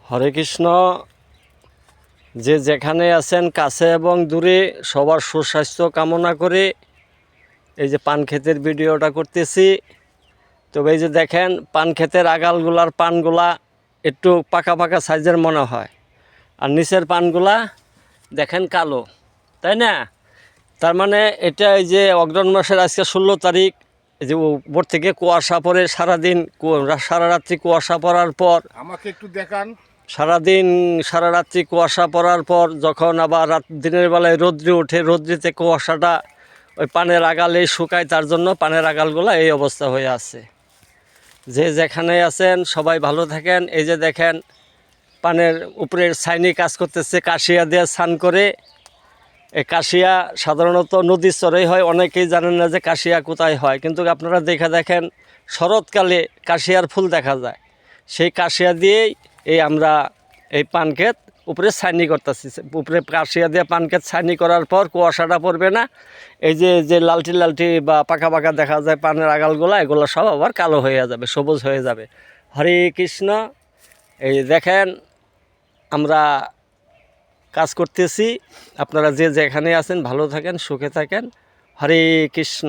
হরে কৃষ্ণ। যে যেখানে আছেন কাছে এবং দূরে সবার সুস্বাস্থ্য কামনা করে এই যে পান ক্ষেতের ভিডিওটা করতেছি। তবে এই যে দেখেন পান ক্ষেতের আগালগুলার পানগুলা একটু পাকা পাকা সাইজের মনে হয়, আর নিচের পানগুলা দেখেন কালো, তাই না? তার মানে এটা এই যে অগ্রহণ মাসের আজকে 16 তারিখ, এই যে উপর থেকে কুয়াশা পড়ে সারাদিন, সারা রাত্রি কুয়াশা পড়ার পর, আমাকে একটু দেখান। সারাদিন সারা রাত্রি কুয়াশা পড়ার পর যখন আবার দিনের বেলায় রৌদ্রে ওঠে, রৌদ্রিতে কুয়াশাটা ওই পানের আগালে শুকায়, তার জন্য পানের আগালগুলো এই অবস্থা হয়ে আছে। যে যেখানে আছেন সবাই ভালো থাকেন। এই যে দেখেন পানের উপরের ছাইনি কাজ করতেছে, কাশিয়া দিয়ে স্নান করে। এই কাশিয়া সাধারণত নদীর চরেই হয়, অনেকেই জানেন না যে কাশিয়া কোথায় হয়, কিন্তু আপনারা দেখেন শরৎকালে কাশিয়ার ফুল দেখা যায়। সেই কাশিয়া দিয়েই আমরা এই পান ক্ষেত উপরে ছাইনি করতেছি। উপরে কাশিয়া দিয়ে পান ক্ষেত ছাইনি করার পর কুয়াশাটা পড়বে না, এই যে লালটি লালটি বা পাকা পাকা দেখা যায় পানের আগালগুলো, এগুলো সব আবার কালো হয়ে যাবে, সবুজ হয়ে যাবে। হরে কৃষ্ণ। এই দেখেন আমরা কাজ করতেছি। আপনারা যে যেখানে আছেন ভালো থাকেন, সুখে থাকেন। হরে কৃষ্ণ।